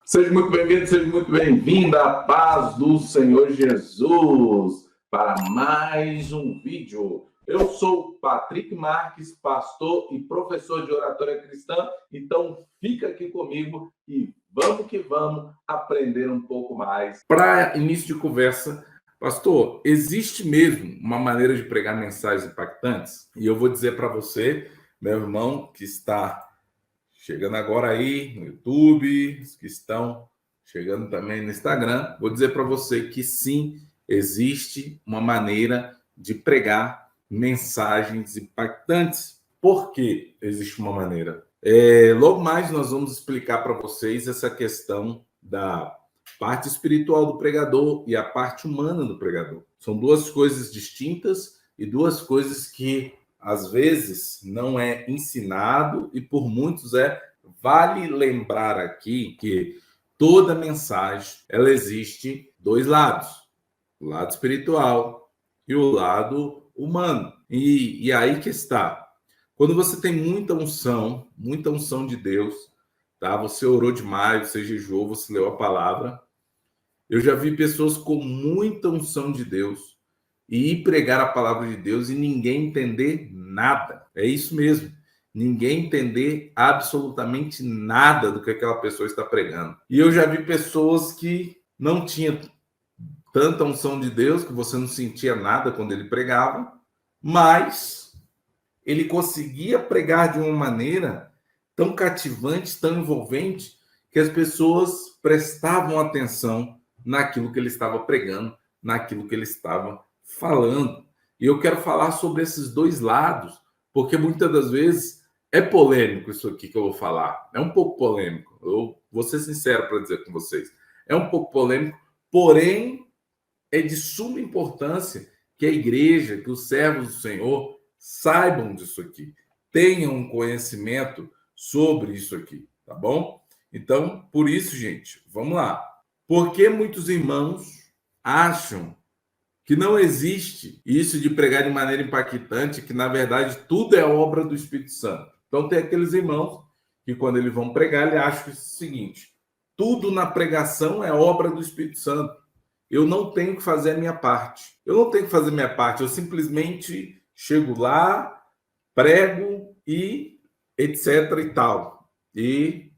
Seja muito bem-vindo, seja muito bem-vinda à paz do Senhor Jesus para mais um vídeo. Eu sou Patrick Marques, pastor e professor de oratória cristã, então fica aqui comigo e vamos que vamos aprender um pouco mais. Para início de conversa, pastor, existe mesmo uma maneira de pregar mensagens impactantes? E eu vou dizer para você, meu irmão, que está chegando agora aí no YouTube, os que estão chegando também no Instagram, vou dizer para você que sim, existe uma maneira de pregar mensagens impactantes. Por que existe uma maneira? Logo mais nós vamos explicar para vocês essa questão da parte espiritual do pregador e a parte humana do pregador. São duas coisas distintas e duas coisas que às vezes não é ensinado e por muitos é. Vale lembrar aqui que toda mensagem ela existe dois lados, o lado espiritual e o lado humano. E aí que está. Quando você tem muita unção de Deus, tá? Você orou demais, você jejuou, você leu a palavra. Eu já vi pessoas com muita unção de Deus e ir pregar a palavra de Deus e ninguém entender nada. É isso mesmo. Ninguém entender absolutamente nada do que aquela pessoa está pregando. E eu já vi pessoas que não tinham tanta unção de Deus, que você não sentia nada quando ele pregava, mas ele conseguia pregar de uma maneira tão cativante, tão envolvente, que as pessoas prestavam atenção naquilo que ele estava pregando, naquilo que ele estava falando. E eu quero falar sobre esses dois lados, porque muitas das vezes é polêmico isso aqui que eu vou falar. É um pouco polêmico. Eu vou ser sincero para dizer com vocês. É um pouco polêmico, porém é de suma importância que a igreja, que os servos do Senhor saibam disso aqui, tenham um conhecimento sobre isso aqui, tá bom? Então, por isso, gente, vamos lá. Por que muitos irmãos acham que não existe isso de pregar de maneira impactante, que na verdade tudo é obra do Espírito Santo? Então, tem aqueles irmãos que quando eles vão pregar, eles acham o seguinte: tudo na pregação é obra do Espírito Santo. Eu não tenho que fazer a minha parte. Eu não tenho que fazer a minha parte. Eu simplesmente chego lá, prego e etc e tal. E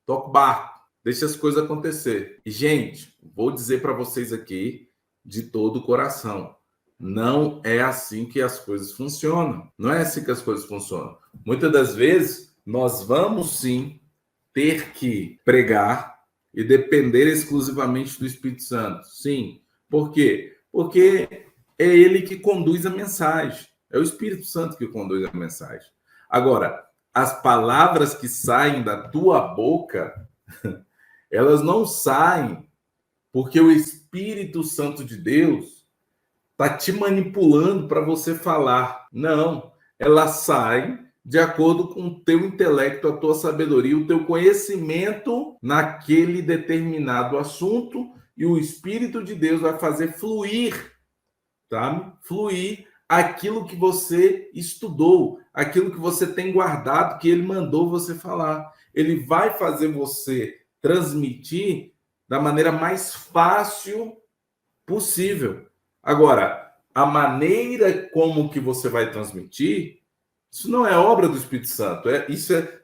toco barco. Deixa as coisas acontecer. E, gente, vou dizer para vocês aqui de todo o coração. Não é assim que as coisas funcionam. Não é assim que as coisas funcionam. Muitas das vezes, nós vamos sim ter que pregar e depender exclusivamente do Espírito Santo. Sim. Por quê? Porque é ele que conduz a mensagem. É o Espírito Santo que conduz a mensagem. Agora, as palavras que saem da tua boca, elas não saem porque o Espírito Santo de Deus está te manipulando para você falar. Não, elas saem de acordo com o teu intelecto, a tua sabedoria, o teu conhecimento naquele determinado assunto, e o Espírito de Deus vai fazer fluir, tá? Fluir aquilo que você estudou, aquilo que você tem guardado, que ele mandou você falar. Ele vai fazer você transmitir da maneira mais fácil possível. Agora, a maneira como que você vai transmitir, isso não é obra do Espírito Santo.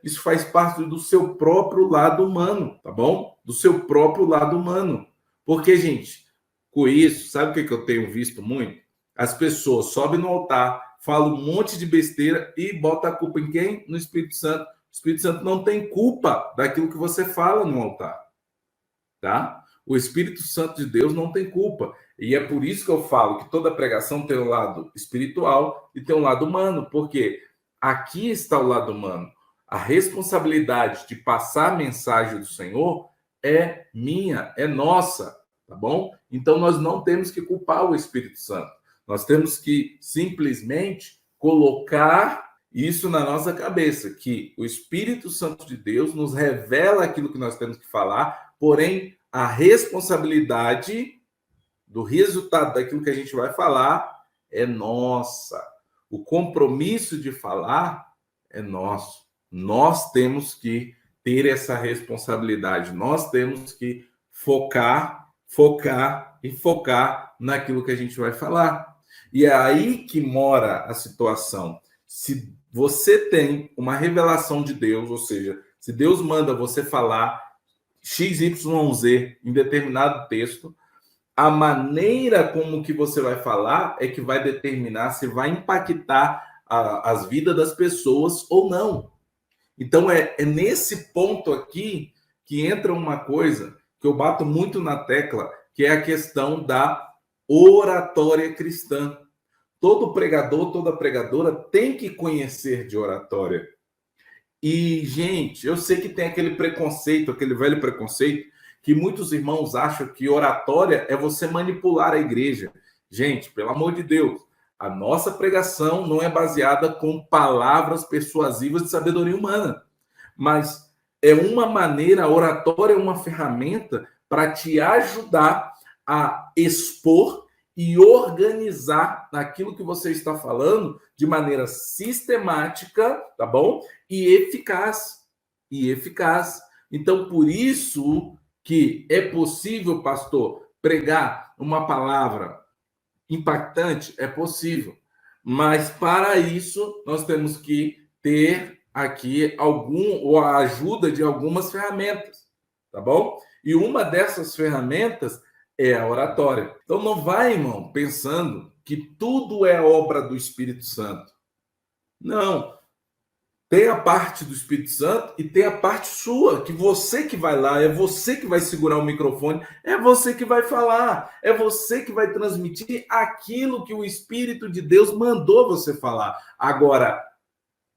Isso faz parte do seu próprio lado humano, tá bom? Do seu próprio lado humano. Porque, gente, com isso, sabe o que eu tenho visto muito? As pessoas sobem no altar, falam um monte de besteira e botam a culpa em quem? No Espírito Santo. O Espírito Santo não tem culpa daquilo que você fala no altar, tá? O Espírito Santo de Deus não tem culpa. E é por isso que eu falo que toda pregação tem um lado espiritual e tem um lado humano, porque aqui está o lado humano. A responsabilidade de passar a mensagem do Senhor é minha, é nossa, tá bom? Então nós não temos que culpar o Espírito Santo. Nós temos que simplesmente colocar isso na nossa cabeça, que o Espírito Santo de Deus nos revela aquilo que nós temos que falar, porém a responsabilidade do resultado daquilo que a gente vai falar é nossa. O compromisso de falar é nosso. Nós temos que ter essa responsabilidade. Nós temos que focar, focar e focar naquilo que a gente vai falar. E é aí que mora a situação. Se você tem uma revelação de Deus, ou seja, se Deus manda você falar XYZ em determinado texto, a maneira como que você vai falar é que vai determinar se vai impactar as vidas das pessoas ou não. Então, é nesse ponto aqui que entra uma coisa que eu bato muito na tecla, que é a questão da oratória cristã. Todo pregador, toda pregadora tem que conhecer de oratória. E, gente, eu sei que tem aquele preconceito, aquele velho preconceito, que muitos irmãos acham que oratória é você manipular a igreja. Gente, pelo amor de Deus, a nossa pregação não é baseada com palavras persuasivas de sabedoria humana, mas é uma maneira, a oratória é uma ferramenta para te ajudar a expor e organizar aquilo que você está falando de maneira sistemática, tá bom? E eficaz. E eficaz. Então, por isso que é possível, pastor, pregar uma palavra impactante, é possível. Mas para isso, nós temos que ter aqui a ajuda de algumas ferramentas, tá bom? E uma dessas ferramentas é a oratória. Então não vai, irmão, pensando que tudo é obra do Espírito Santo. Não. Tem a parte do Espírito Santo e tem a parte sua, que você que vai lá, é você que vai segurar o microfone, é você que vai falar, é você que vai transmitir aquilo que o Espírito de Deus mandou você falar. Agora,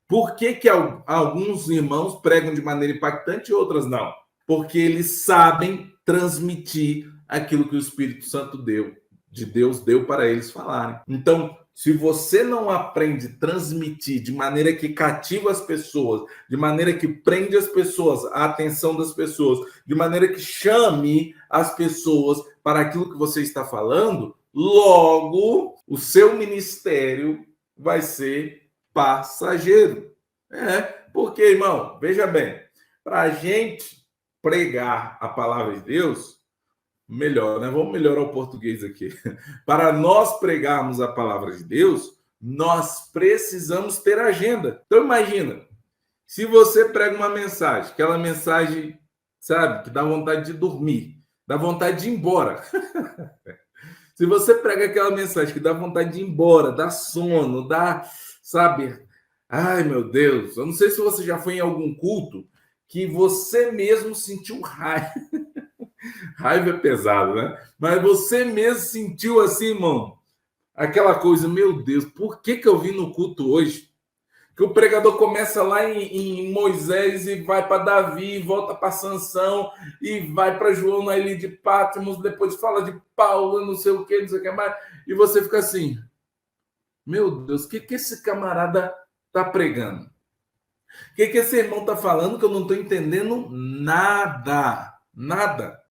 por que alguns irmãos pregam de maneira impactante e outras não? Porque eles sabem transmitir aquilo que o Espírito Santo de Deus deu para eles falarem. Então, se você não aprende a transmitir de maneira que cativa as pessoas, de maneira que prende as pessoas, a atenção das pessoas, de maneira que chame as pessoas para aquilo que você está falando, logo o seu ministério vai ser passageiro. Porque, irmão, veja bem, para a gente pregar a palavra de Deus, melhor, né? Vamos melhorar o português aqui. Para nós pregarmos a palavra de Deus, nós precisamos ter agenda. Então, imagina, se você prega uma mensagem, aquela mensagem, sabe, que dá vontade de dormir, dá vontade de ir embora. Se você prega aquela mensagem que dá vontade de ir embora, dá sono, dá, sabe, ai meu Deus, eu não sei se você já foi em algum culto que você mesmo sentiu raiva. Raiva é pesado, né? Mas você mesmo sentiu assim, irmão, aquela coisa, meu Deus, por que eu vim no culto hoje? Que o pregador começa lá em Moisés e vai para Davi, volta para Sansão e vai para João na ilha de Patmos, depois fala de Paulo, não sei o que mais, e você fica assim, meu Deus, o que esse camarada está pregando? O que esse irmão está falando que eu não estou entendendo nada? Nada.